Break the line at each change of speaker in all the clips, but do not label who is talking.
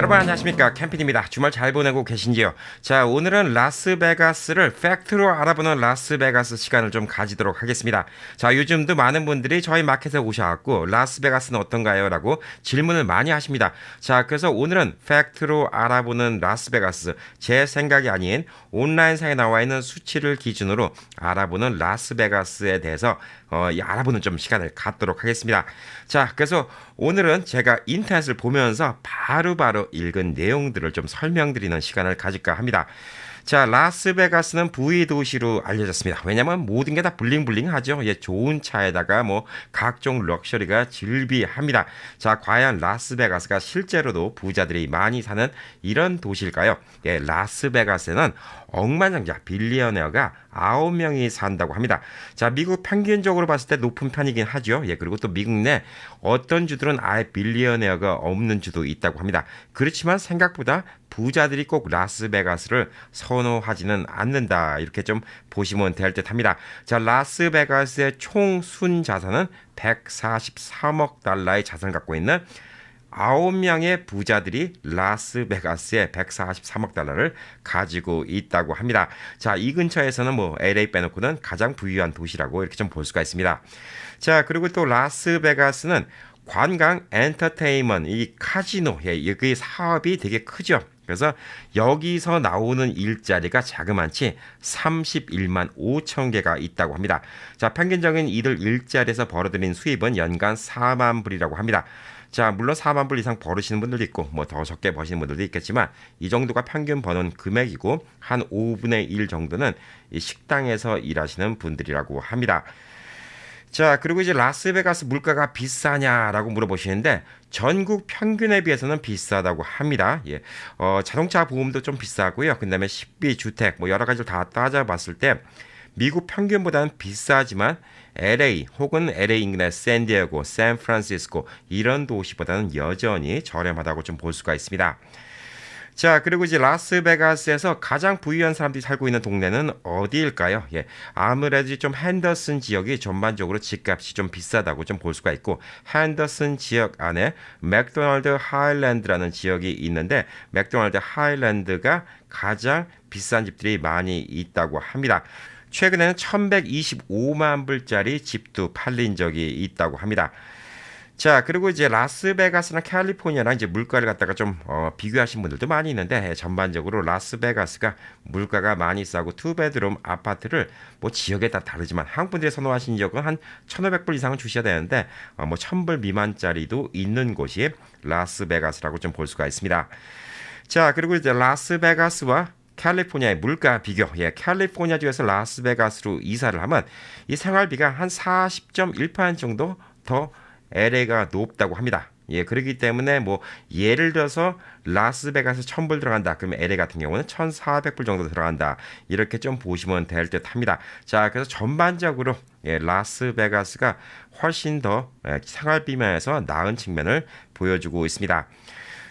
여러분 안녕하십니까, 캠핑입니다. 주말 잘 보내고 계신지요? 자, 오늘은 라스베가스를 팩트로 알아보는 라스베가스 시간을 좀 가지도록 하겠습니다. 자, 요즘도 많은 분들이 저희 마켓에 오셔갖고 라스베가스는 어떤가요? 라고 질문을 많이 하십니다. 자, 그래서 오늘은 팩트로 알아보는 라스베가스, 제 생각이 아닌 온라인상에 나와 있는 수치를 기준으로 알아보는 라스베가스에 대해서 알아보는 좀 시간을 갖도록 하겠습니다. 자, 그래서 오늘은 제가 인터넷을 보면서 바로바로 읽은 내용들을 좀 설명드리는 시간을 가질까 합니다. 자, 라스베가스는 부의 도시로 알려졌습니다. 왜냐면 모든 게 다 블링블링하죠. 예, 좋은 차에다가 뭐 각종 럭셔리가 즐비합니다. 자, 과연 라스베가스가 실제로도 부자들이 많이 사는 이런 도시일까요? 예, 라스베가스에는 억만장자 빌리어네어가 9명이 산다고 합니다. 자, 미국 평균적으로 봤을 때 높은 편이긴 하죠. 예, 그리고 또 미국 내 어떤 주들은 아예 빌리어네어가 없는 주도 있다고 합니다. 그렇지만 생각보다 부자들이 꼭 라스베가스를 선호하지는 않는다. 이렇게 좀 보시면 될 듯 합니다. 자, 라스베가스의 총 순자산은 143억 달러의 자산을 갖고 있는 9명의 부자들이 라스베가스에 143억 달러를 가지고 있다고 합니다. 자, 이 근처에서는 뭐 LA 빼놓고는 가장 부유한 도시라고 이렇게 좀 볼 수가 있습니다. 자, 그리고 또 라스베가스는 관광, 엔터테인먼트, 이 카지노, 그 사업이 되게 크죠. 그래서 여기서 나오는 일자리가 자그만치 31만 5천 개가 있다고 합니다. 자, 평균적인 이들 일자리에서 벌어들인 수입은 연간 4만 불이라고 합니다. 자, 물론 4만 불 이상 벌으시는 분들도 있고 뭐 더 적게 버시는 분들도 있겠지만 이 정도가 평균 버는 금액이고 한 5분의 1 정도는 이 식당에서 일하시는 분들이라고 합니다. 자, 그리고 이제 라스베가스 물가가 비싸냐라고 물어보시는데 전국 평균에 비해서는 비싸다고 합니다. 예. 자동차 보험도 좀 비싸고요. 그다음에 식비, 주택 뭐 여러 가지를 다 따져봤을 때 미국 평균보다는 비싸지만 LA 혹은 LA 인근의 샌디에고, 샌프란시스코 이런 도시보다는 여전히 저렴하다고 좀 볼 수가 있습니다. 자, 그리고 이제 라스베가스에서 가장 부유한 사람들이 살고 있는 동네는 어디일까요? 예, 아무래도 좀 핸더슨 지역이 전반적으로 집값이 좀 비싸다고 좀 볼 수가 있고, 핸더슨 지역 안에 맥도날드 하일랜드라는 지역이 있는데 맥도날드 하일랜드가 가장 비싼 집들이 많이 있다고 합니다. 최근에는 1125만 불짜리 집도 팔린 적이 있다고 합니다. 자, 그리고 이제 라스베가스나 캘리포니아랑 이제 물가를 갖다가 좀 비교하신 분들도 많이 있는데 전반적으로 라스베가스가 물가가 많이 싸고 투베드룸 아파트를 뭐 지역에 따라 다르지만 한국 분들이 선호하시는 지역은 한 1,500불 이상은 주셔야 되는데 뭐 1,000불 미만짜리도 있는 곳이 라스베가스라고 좀 볼 수가 있습니다. 자, 그리고 이제 라스베가스와 캘리포니아의 물가 비교. 예, 캘리포니아주에서 라스베가스로 이사를 하면 이 생활비가 한 40.1% 정도 더 LA가 높다고 합니다. 예, 그렇기 때문에 뭐 예를 들어서 라스베가스 1,000불 들어간다. 그러면 LA 같은 경우는 1,400불 정도 들어간다. 이렇게 좀 보시면 될 듯 합니다. 자, 그래서 전반적으로 라스베가스가 훨씬 더 생활비 면에서 나은 측면을 보여주고 있습니다.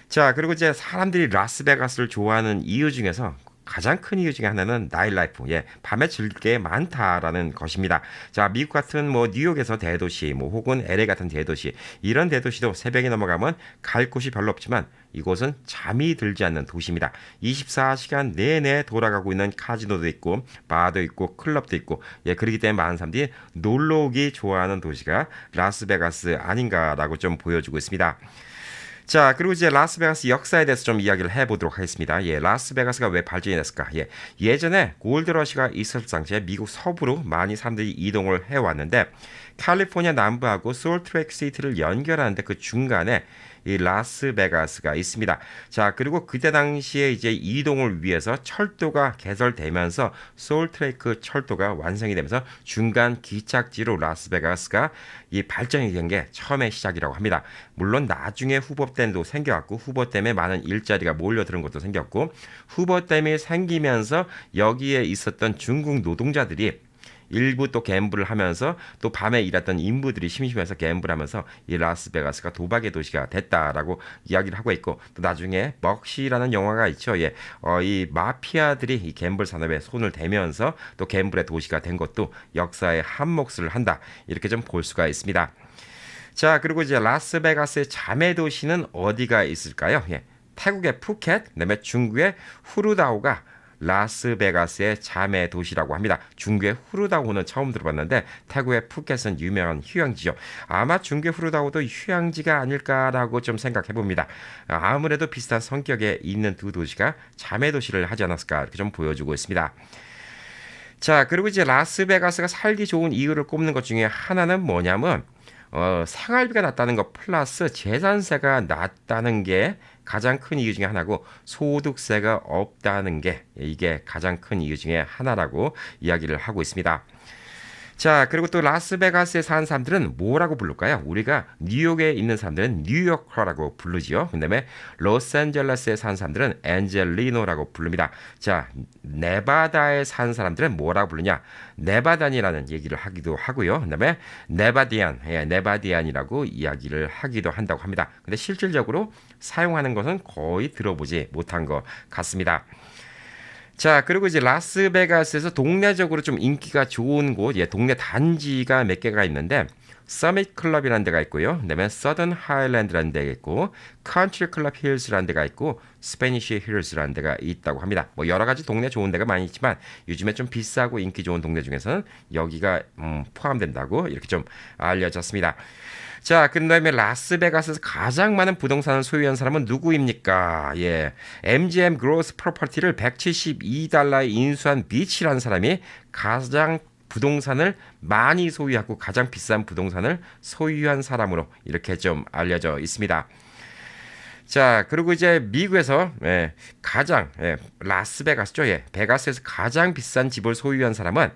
자, 그리고 이제 사람들이 라스베가스를 좋아하는 이유 중에서 가장 큰 이유 중에 하나는 나이트라이프, 밤에 즐길 게 많다라는 것입니다. 자, 미국 같은 뭐 뉴욕에서 대도시, 뭐 혹은 LA 같은 대도시, 이런 대도시도 새벽이 넘어가면 갈 곳이 별로 없지만 이곳은 잠이 들지 않는 도시입니다. 24시간 내내 돌아가고 있는 카지노도 있고, 바도 있고, 클럽도 있고, 그렇기 때문에 많은 사람들이 놀러 오기 좋아하는 도시가 라스베가스 아닌가라고 좀 보여주고 있습니다. 자, 그리고 이제 라스베가스 역사에 대해서 좀 이야기를 해보도록 하겠습니다. 예, 라스베가스가 왜 발전이 됐을까? 예전에 골드러시가 있었을 당시에 미국 서부로 많이 사람들이 이동을 해왔는데 캘리포니아 남부하고 솔트레이크 시티를 연결하는데 그 중간에 이 라스베가스가 있습니다. 자, 그리고 그때 당시에 이제 이동을 위해서 철도가 개설되면서 솔트레이크 철도가 완성이 되면서 중간 기착지로 라스베가스가 이 발전이 된 게 처음의 시작이라고 합니다. 물론 나중에 후보댐도 생겨왔고 후보댐에 많은 일자리가 몰려드는 것도 생겼고 후보댐이 생기면서 여기에 있었던 중국 노동자들이 일부 또 갬블을 하면서 또 밤에 일했던 인부들이 심심해서 갬블하면서 이 라스베가스가 도박의 도시가 됐다라고 이야기를 하고 있고 또 나중에 먹시라는 영화가 있죠. 이 마피아들이 이 갬블 산업에 손을 대면서 또 갬블의 도시가 된 것도 역사에 한 몫을 한다 이렇게 좀 볼 수가 있습니다. 자, 그리고 이제 라스베가스의 자매 도시는 어디가 있을까요? 태국의 푸켓, 그다음에 중국의 후르다오가 라스베가스의 자매 도시라고 합니다. 중국의 후르다오는 처음 들어봤는데 태국의 푸켓은 유명한 휴양지죠. 아마 중국의 후르다오도 휴양지가 아닐까라고 좀 생각해 봅니다. 아무래도 비슷한 성격에 있는 두 도시가 자매 도시를 하지 않았을까 이렇게 좀 보여주고 있습니다. 자, 그리고 이제 라스베가스가 살기 좋은 이유를 꼽는 것 중에 하나는 뭐냐면 생활비가 낮다는 것 플러스 재산세가 낮다는 게 가장 큰 이유 중에 하나고 소득세가 없다는 게 이게 가장 큰 이유 중에 하나라고 이야기를 하고 있습니다. 자, 그리고 또 라스베가스에 사는 사람들은 뭐라고 부를까요? 우리가 뉴욕에 있는 사람들은 뉴요커라고 부르지요. 그다음에 로스앤젤레스에 사는 사람들은 엔젤리노라고 부릅니다. 자, 네바다에 사는 사람들은 뭐라고 부르냐? 네바단이라는 얘기를 하기도 하고요. 그다음에 네바디안, 네바디안이라고 이야기를 하기도 한다고 합니다. 근데 실질적으로 사용하는 것은 거의 들어보지 못한 것 같습니다. 자, 그리고 이제 라스베가스에서 동네적으로 좀 인기가 좋은 곳, 동네 단지가 몇 개가 있는데, 서밋 클럽이라는 데가 있고요. 그다음에 서던 하일랜드라는 데가 있고, 컨트리 클럽 힐스라는 데가 있고, 스페니쉬 힐스라는 데가 있다고 합니다. 뭐 여러 가지 동네 좋은 데가 많이 있지만 요즘에 좀 비싸고 인기 좋은 동네 중에서는 여기가 포함된다고 이렇게 좀 알려졌습니다. 자, 그다음에 라스베가스에서 가장 많은 부동산을 소유한 사람은 누구입니까? MGM 그로스 프로퍼티를 172달러에 인수한 비치라는 사람이 가장 부동산을 많이 소유하고 가장 비싼 부동산을 소유한 사람으로 이렇게 좀 알려져 있습니다. 자, 그리고 이제 미국에서 라스베가스죠. 베가스에서 가장 비싼 집을 소유한 사람은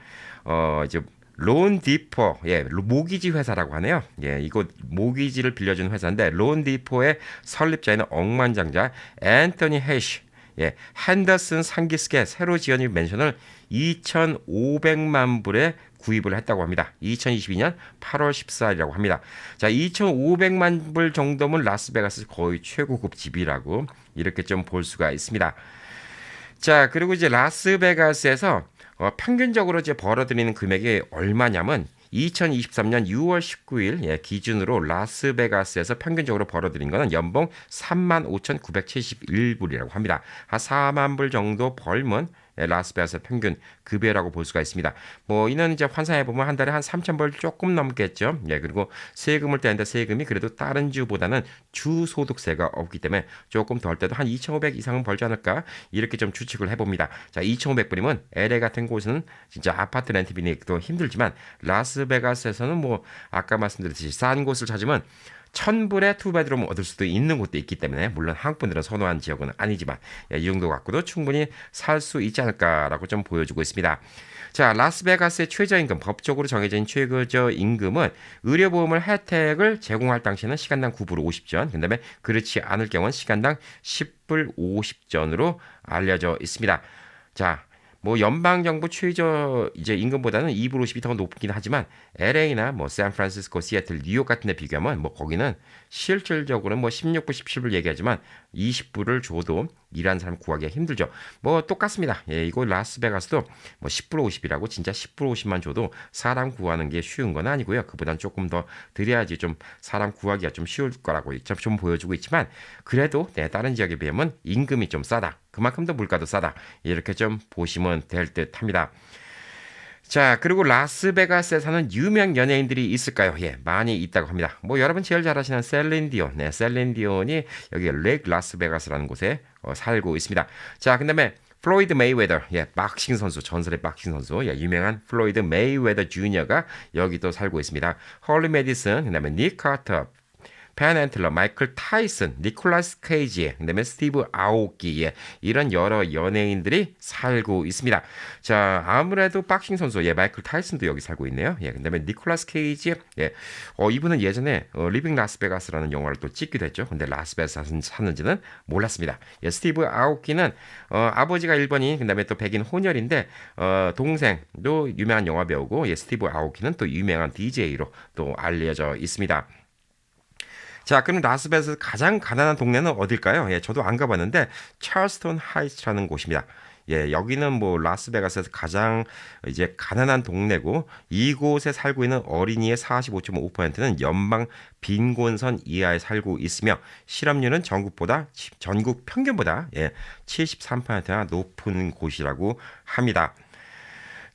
이제 론디포, 모기지 회사라고 하네요. 이거 모기지를 빌려준 회사인데 론디포의 설립자인 억만장자 앤토니 헤시, 핸더슨 상기스의 새로 지어진 맨션을 2,500만 불에 구입을 했다고 합니다. 2022년 8월 14일이라고 합니다. 자, 2,500만 불 정도면 라스베가스 거의 최고급 집이라고 이렇게 좀 볼 수가 있습니다. 자, 그리고 이제 라스베가스에서 평균적으로 이제 벌어들이는 금액이 얼마냐면 2023년 6월 19일 기준으로 라스베가스에서 평균적으로 벌어들인 거는 연봉 35,971불이라고 합니다. 한 4만 불 정도 벌면 라스베가스 평균 급여라고 볼 수가 있습니다. 뭐 이는 이제 환산해 보면 한 달에 한 3,000불 조금 넘겠죠. 그리고 세금을 떼는데 세금이 그래도 다른 주보다는 주 소득세가 없기 때문에 조금 덜 때도 한 2,500 이상은 벌지 않을까 이렇게 좀 추측을 해봅니다. 자, 2,500불이면 LA 같은 곳은 진짜 아파트 렌트 비내기도 힘들지만 라스베가스에서는 뭐 아까 말씀드렸듯이 싼 곳을 찾으면 1,000불에 투베드룸 얻을 수도 있는 곳도 있기 때문에 물론 한국 분들은 선호한 지역은 아니지만 이 정도 갖고도 충분히 살 수 있지 않을까라고 좀 보여주고 있습니다. 자, 라스베가스의 최저임금, 법적으로 정해진 최저임금은 의료보험을 혜택을 제공할 당시에는 시간당 9불 50전, 그 다음에 그렇지 않을 경우는 시간당 10불 50전으로 알려져 있습니다. 자, 뭐 연방정부 최저 이제 임금보다는 2불 50이 더 높긴 하지만 LA나 뭐 샌프란시스코, 시애틀, 뉴욕 같은 데 비교하면 뭐 거기는 실질적으로는 뭐 16불, 17불 얘기하지만 20불을 줘도 일하는 사람 구하기가 힘들죠. 뭐 똑같습니다. 이거 라스베가스도 뭐 10불 50이라고 진짜 10불 50만 줘도 사람 구하는 게 쉬운 건 아니고요. 그보단 조금 더 드려야지 좀 사람 구하기가 좀 쉬울 거라고 좀 보여주고 있지만 그래도 다른 지역에 비하면 임금이 좀 싸다. 그만큼 더 물가도 싸다. 이렇게 좀 보시면 될 듯 합니다. 자, 그리고 라스베가스에 사는 유명 연예인들이 있을까요? 많이 있다고 합니다. 뭐 여러분 제일 잘 아시는 셀린 디온, 셀린 디온이 여기 렉 라스베가스라는 곳에 살고 있습니다. 자, 그다음에 플로이드 메이웨더, 박싱 선수, 전설의 박싱 선수, 유명한 플로이드 메이웨더 주니어가 여기 또 살고 있습니다. 헐리 메디슨, 그다음에 닉 카터, 펜 앤틀러, 마이클 타이슨, 니콜라스 케이지, 그다음에 스티브 아오키, 이런 여러 연예인들이 살고 있습니다. 자, 아무래도 박싱 선수, 마이클 타이슨도 여기 살고 있네요. 그다음에 니콜라스 케이지, 이분은 예전에 리빙 라스베가스라는 영화를 또 찍기도 했죠. 근데 라스베가스 사는지는 몰랐습니다. 스티브 아오키는 아버지가 일본인, 그다음에 또 백인 혼혈인데 동생도 유명한 영화 배우고, 스티브 아오키는 또 유명한 DJ로 또 알려져 있습니다. 자, 그럼 라스베가스 가장 가난한 동네는 어딜까요? 저도 안 가봤는데 찰스톤 하이츠라는 곳입니다. 예, 여기는 뭐 라스베가스에서 가장 이제 가난한 동네고 이곳에 살고 있는 어린이의 45.5%는 연방 빈곤선 이하에 살고 있으며 실업률은 전국 평균보다 73%나 높은 곳이라고 합니다.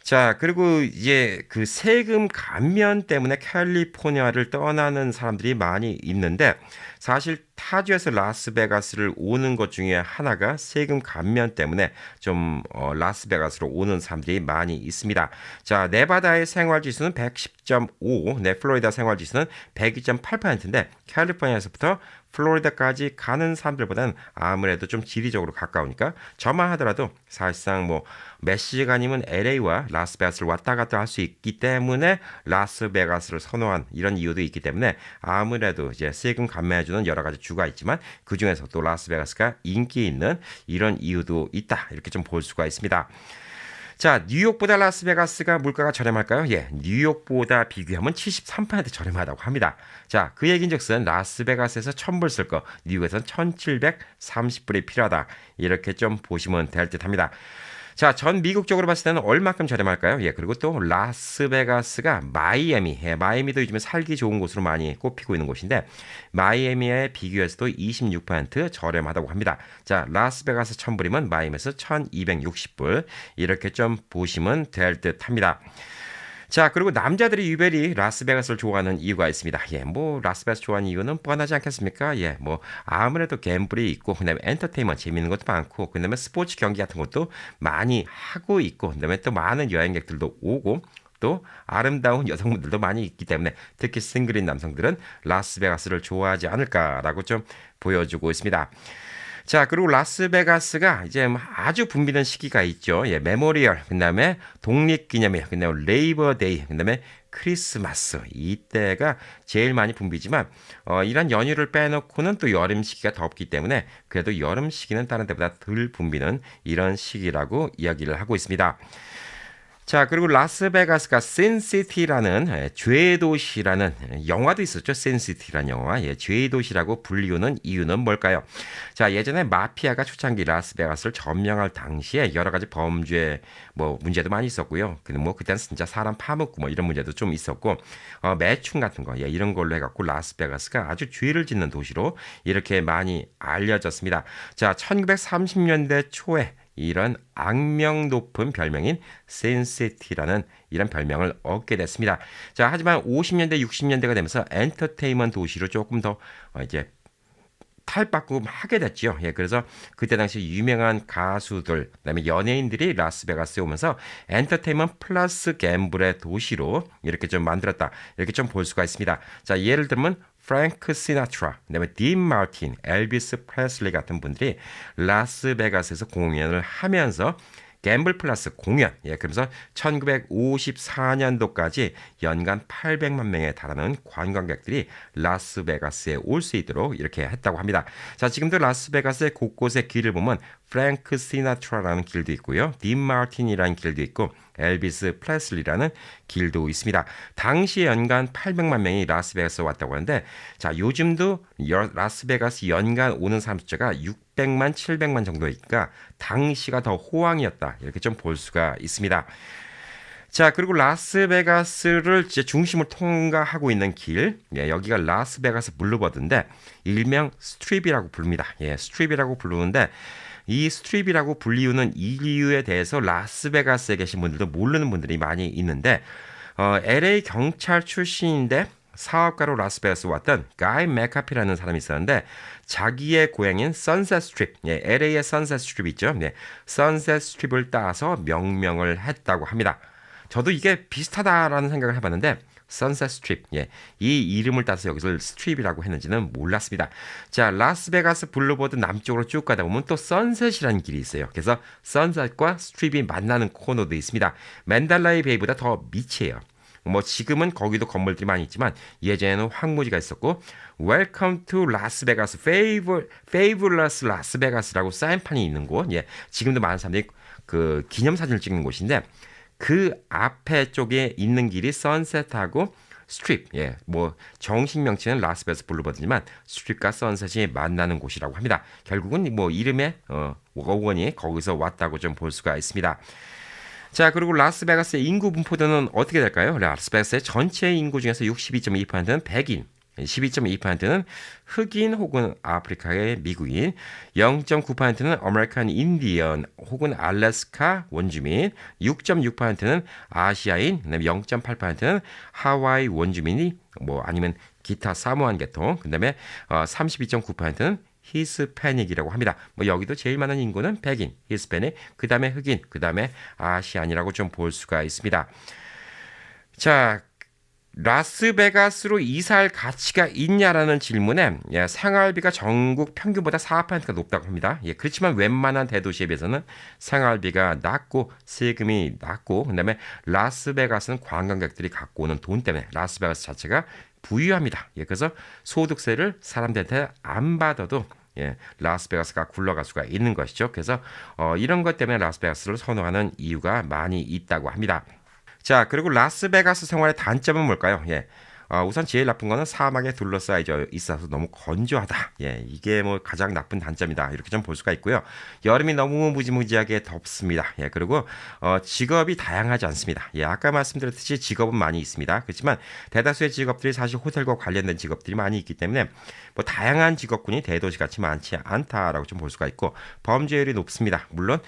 자, 그리고 이제 그 세금 감면 때문에 캘리포니아를 떠나는 사람들이 많이 있는데 사실 타주에서 라스베가스를 오는 것 중에 하나가 세금 감면 때문에 좀 라스베가스로 오는 사람들이 많이 있습니다. 자, 네바다의 생활 지수는 110.5, 플로리다 생활 지수는 102.8%인데 캘리포니아에서부터 플로리다까지 가는 사람들보다는 아무래도 좀 지리적으로 가까우니까 저만 하더라도 사실상 뭐 몇 시간이면 LA와 라스베가스를 왔다 갔다 할 수 있기 때문에 라스베가스를 선호한 이런 이유도 있기 때문에 아무래도 이제 세금 감면해주는 여러 가지 주가 있지만 그 중에서 또 라스베가스가 인기 있는 이런 이유도 있다 이렇게 좀 볼 수가 있습니다. 자, 뉴욕보다 라스베가스가 물가가 저렴할까요? 예, 뉴욕보다 비교하면 73% 저렴하다고 합니다. 자, 그 얘긴즉슨 라스베가스에서 1,000불 쓸 거, 뉴욕에서는 1,730불이 필요하다. 이렇게 좀 보시면 될 듯합니다. 자, 전 미국적으로 봤을 때는 얼마큼 저렴할까요? 예, 그리고 또 라스베가스가 마이애미, 마이애미도 요즘에 살기 좋은 곳으로 많이 꼽히고 있는 곳인데 마이애미에 비교해서도 26% 저렴하다고 합니다. 자, 라스베가스 1,000불이면 마이애미에서 1,260불 이렇게 좀 보시면 될 듯합니다. 자, 그리고 남자들이 유별히 라스베가스를 좋아하는 이유가 있습니다. 예, 뭐 라스베가스 좋아하는 이유는 뻔하지 않겠습니까? 예, 뭐 아무래도 갬블이 있고 그다음에 엔터테인먼트 재미있는 것도 많고 그다음에 스포츠 경기 같은 것도 많이 하고 있고 그다음에 또 많은 여행객들도 오고 또 아름다운 여성분들도 많이 있기 때문에 특히 싱글인 남성들은 라스베가스를 좋아하지 않을까라고 좀 보여주고 있습니다. 자, 그리고 라스베가스가 이제 아주 붐비는 시기가 있죠. 예, 메모리얼, 그 다음에 독립기념일, 그 다음에 레이버데이, 그 다음에 크리스마스. 이때가 제일 많이 붐비지만, 이런 연휴를 빼놓고는 또 여름 시기가 덥기 때문에 그래도 여름 시기는 다른 때보다 덜 붐비는 이런 시기라고 이야기를 하고 있습니다. 자, 그리고 라스베가스가 신시티라는 죄의 도시라는 영화도 있었죠. 신시티라는 영화. 예, 죄의 도시라고 불리우는 이유는 뭘까요? 자, 예전에 마피아가 초창기 라스베가스를 점령할 당시에 여러 가지 범죄 뭐 문제도 많이 있었고요. 근데 뭐 그때는 진짜 사람 파묻고 뭐 이런 문제도 좀 있었고 매춘 같은 거 이런 걸로 해갖고 라스베가스가 아주 죄를 짓는 도시로 이렇게 많이 알려졌습니다. 자, 1930년대 초에 이런 악명 높은 별명인 신시티라는 이런 별명을 얻게 됐습니다. 자, 하지만 50년대, 60년대가 되면서 엔터테인먼트 도시로 조금 더 이제 탈바꿈 하게 됐죠. 예, 그래서 그때 당시 유명한 가수들, 그다음에 연예인들이 라스베가스에 오면서 엔터테인먼트 플러스 갬블의 도시로 이렇게 좀 만들었다. 이렇게 좀 볼 수가 있습니다. 자, 예를 들면 프랭크 시나트라, 그다음에 딘 마틴, 엘비스 프레슬리 같은 분들이 라스베가스에서 공연을 하면서 갬블 플러스 공연, 그러면서 1954년도까지 연간 800만 명에 달하는 관광객들이 라스베가스에 올 수 있도록 이렇게 했다고 합니다. 자, 지금도 라스베가스의 곳곳에 길을 보면 프랭크 시나트라라는 길도 있고요. 딘 마틴이라는 길도 있고 엘비스 프레슬리라는 길도 있습니다. 당시에 연간 800만 명이 라스베가스에 왔다고 하는데 자, 요즘도 라스베가스 연간 오는 사람 숫자가 600만, 700만 정도니까 당시가 더 호황이었다. 이렇게 좀 볼 수가 있습니다. 자, 그리고 라스베가스를 이제 중심을 통과하고 있는 길, 여기가 라스베가스 블루버드인데 일명 스트립이라고 부릅니다. 스트립이라고 부르는데 이 스트립이라고 불리우는 이유에 대해서 라스베가스에 계신 분들도 모르는 분들이 많이 있는데 LA 경찰 출신인데 사업가로 라스베가스 왔던 가이 맥카피라는 사람이 있었는데 자기의 고향인 선셋 스트립, LA의 선셋 스트립 있죠. 선셋 스트립을 따서 명명을 했다고 합니다. 저도 이게 비슷하다라는 생각을 해봤는데 선셋 스트립, 이 이름을 따서 여기서 스트립이라고 했는지는 몰랐습니다. 자, 라스베가스 블루보드 남쪽으로 쭉 가다 보면 또 선셋이라는 길이 있어요. 그래서 선셋과 스트립이 만나는 코너도 있습니다. 맨달라이 베이보다 더 밑이에요. 뭐 지금은 거기도 건물들이 많이 있지만 예전에는 황무지가 있었고 Welcome to Las Vegas, Fabulous Las Vegas라고 사인판이 있는 곳. 지금도 많은 사람들이 그 기념사진을 찍는 곳인데 그 앞에 쪽에 있는 길이 선셋하고 스트립, 예, 뭐 정식 명칭은 라스베가스 블루버드지만 스트립과 선셋이 만나는 곳이라고 합니다. 결국은 뭐 이름의 어원이 거기서 왔다고 좀 볼 수가 있습니다. 자, 그리고 라스베가스의 인구 분포도는 어떻게 될까요? 라스베가스의 전체 인구 중에서 62.2%는 백인, 12.2%는 흑인 혹은 아프리카의 미국인, 0.9%는 아메리칸 인디언 혹은 알래스카 원주민, 6.6%는 아시아인, 그다음에 0.8%는 하와이 원주민이 뭐 아니면 기타 사모안 계통, 그다음에 32.9%는 히스패닉이라고 합니다. 뭐 여기도 제일 많은 인구는 백인, 히스패닉, 그다음에 흑인, 그다음에 아시안이라고 좀 볼 수가 있습니다. 자, 라스베가스로 이사할 가치가 있냐라는 질문에 생활비가 전국 평균보다 4%가 높다고 합니다. 그렇지만 웬만한 대도시에 비해서는 생활비가 낮고 세금이 낮고 그다음에 라스베가스는 관광객들이 갖고 오는 돈 때문에 라스베가스 자체가 부유합니다. 그래서 소득세를 사람들한테 안 받아도 라스베가스가 굴러갈 수가 있는 것이죠. 그래서 이런 것 때문에 라스베가스를 선호하는 이유가 많이 있다고 합니다. 자, 그리고 라스베가스 생활의 단점은 뭘까요? 우선 제일 나쁜 거는 사막에 둘러싸여 있어서 너무 건조하다. 이게 뭐 가장 나쁜 단점이다. 이렇게 좀 볼 수가 있고요. 여름이 너무 무지무지하게 덥습니다. 그리고 직업이 다양하지 않습니다. 아까 말씀드렸듯이 직업은 많이 있습니다. 그렇지만 대다수의 직업들이 사실 호텔과 관련된 직업들이 많이 있기 때문에 뭐 다양한 직업군이 대도시 같이 많지 않다라고 좀 볼 수가 있고 범죄율이 높습니다. 물론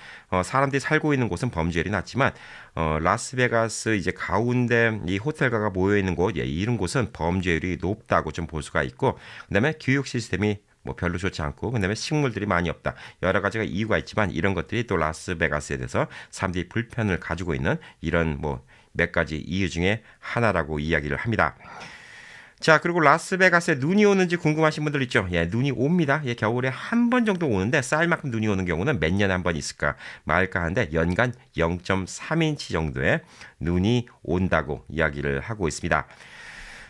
사람들이 살고 있는 곳은 범죄율이 낮지만 라스베가스 이제 가운데 이 호텔가가 모여 있는 곳, 이런 곳은 범죄율이 높다고 좀 볼 수가 있고, 그다음에 교육 시스템이 뭐 별로 좋지 않고, 그다음에 식물들이 많이 없다. 여러 가지가 이유가 있지만 이런 것들이 또 라스베가스에 대해서 사람들이 불편을 가지고 있는 이런 뭐 몇 가지 이유 중에 하나라고 이야기를 합니다. 자, 그리고 라스베가스에 눈이 오는지 궁금하신 분들 있죠? 눈이 옵니다. 겨울에 한 번 정도 오는데 쌓일 만큼 눈이 오는 경우는 몇 년에 한 번 있을까 말까 하는데 연간 0.3인치 정도의 눈이 온다고 이야기를 하고 있습니다.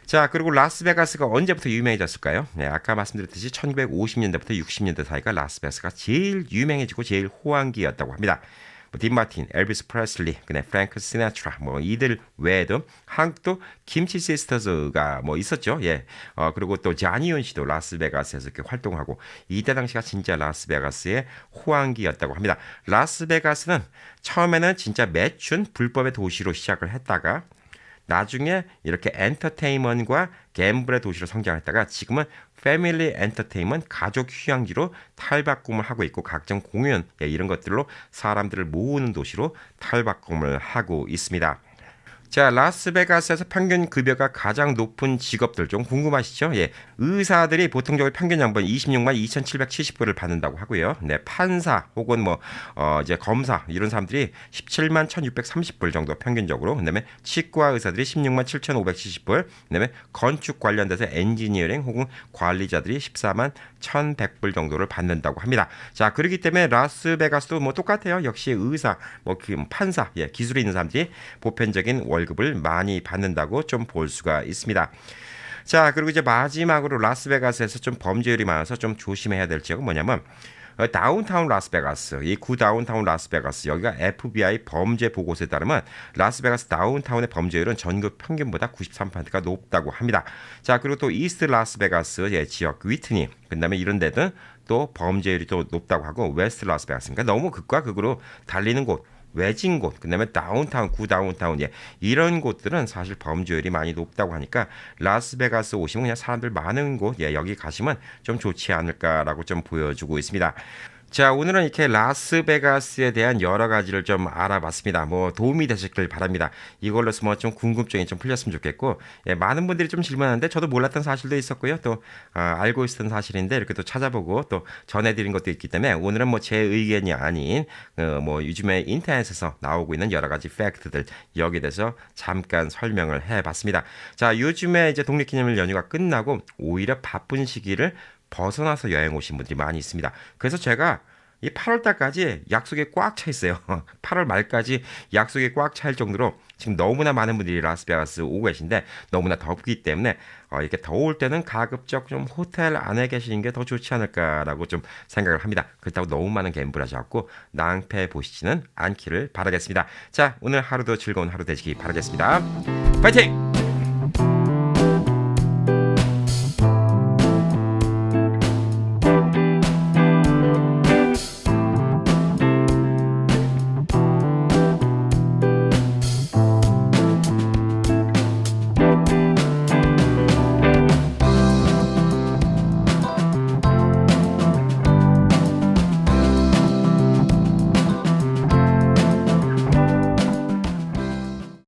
자, 그리고 라스베가스가 언제부터 유명해졌을까요? 아까 말씀드렸듯이 1950년대부터 60년대 사이가 라스베가스가 제일 유명해지고 제일 호황기였다고 합니다. 딘 마틴, 엘비스 프레슬리, 그다음에 프랭크 시나트라 뭐 이들 외에도 한국도 김치 시스터즈가 뭐 있었죠. 그리고 또 자니윤 씨도 라스베가스에서 이렇게 활동하고 이때 당시가 진짜 라스베가스의 호황기였다고 합니다. 라스베가스는 처음에는 진짜 매춘 불법의 도시로 시작을 했다가 나중에 이렇게 엔터테인먼트과 갬블의 도시로 성장했다가 지금은 패밀리 엔터테인먼트 가족 휴양지로 탈바꿈을 하고 있고 각종 공연 이런 것들로 사람들을 모으는 도시로 탈바꿈을 하고 있습니다. 자, 라스베가스에서 평균 급여가 가장 높은 직업들 좀 궁금하시죠? 의사들이 보통적으로 평균 연봉 26만 2,770불을 받는다고 하고요. 판사 혹은 뭐 이제 검사 이런 사람들이 17만 1,630불 정도 평균적으로. 그다음에 치과 의사들이 16만 7,570불. 그다음에 건축 관련돼서 엔지니어링 혹은 관리자들이 14만 1,100불 정도를 받는다고 합니다. 자, 그렇기 때문에 라스베가스도 뭐 똑같아요. 역시 의사, 뭐 판사, 기술이 있는 사람들이 보편적인 월급을 많이 받는다고 좀 볼 수가 있습니다. 자, 그리고 이제 마지막으로 라스베가스에서 좀 범죄율이 많아서 좀 조심해야 될 지역은 뭐냐면 다운타운 라스베가스, 이 구 다운타운 라스베가스 여기가 FBI 범죄 보고서에 따르면 라스베가스 다운타운의 범죄율은 전국 평균보다 93%가 높다고 합니다. 자, 그리고 또 이스트 라스베가스 지역 위트니 그다음에 이런 데는 또 범죄율이 또 높다고 하고 웨스트 라스베가스 그러니까 너무 극과 극으로 달리는 곳 외진 곳, 그다음에 다운타운, 구 다운타운 이런 곳들은 사실 범죄율이 많이 높다고 하니까 라스베가스 오시면 그냥 사람들 많은 곳 여기 가시면 좀 좋지 않을까라고 좀 보여주고 있습니다. 자, 오늘은 이렇게 라스베가스에 대한 여러 가지를 좀 알아봤습니다. 뭐 도움이 되셨길 바랍니다. 이걸로서 뭐 좀 궁금증이 좀 풀렸으면 좋겠고, 많은 분들이 좀 질문하는데 저도 몰랐던 사실도 있었고요. 또 알고 있었던 사실인데 이렇게 또 찾아보고 또 전해드린 것도 있기 때문에 오늘은 뭐 제 의견이 아닌 뭐 요즘에 인터넷에서 나오고 있는 여러 가지 팩트들 여기에 대해서 잠깐 설명을 해봤습니다. 자, 요즘에 이제 독립기념일 연휴가 끝나고 오히려 바쁜 시기를 벗어나서 여행 오신 분들이 많이 있습니다. 그래서 제가 이 8월 달까지 약속이 꽉 차 있어요. 8월 말까지 약속이 꽉 찰 정도로 지금 너무나 많은 분들이 라스베가스 오고 계신데 너무나 덥기 때문에 이렇게 더울 때는 가급적 좀 호텔 안에 계시는 게 더 좋지 않을까라고 좀 생각을 합니다. 그렇다고 너무 많은 갬블하지 않고 낭패 보시지는 않기를 바라겠습니다. 자, 오늘 하루도 즐거운 하루 되시기 바라겠습니다. 파이팅!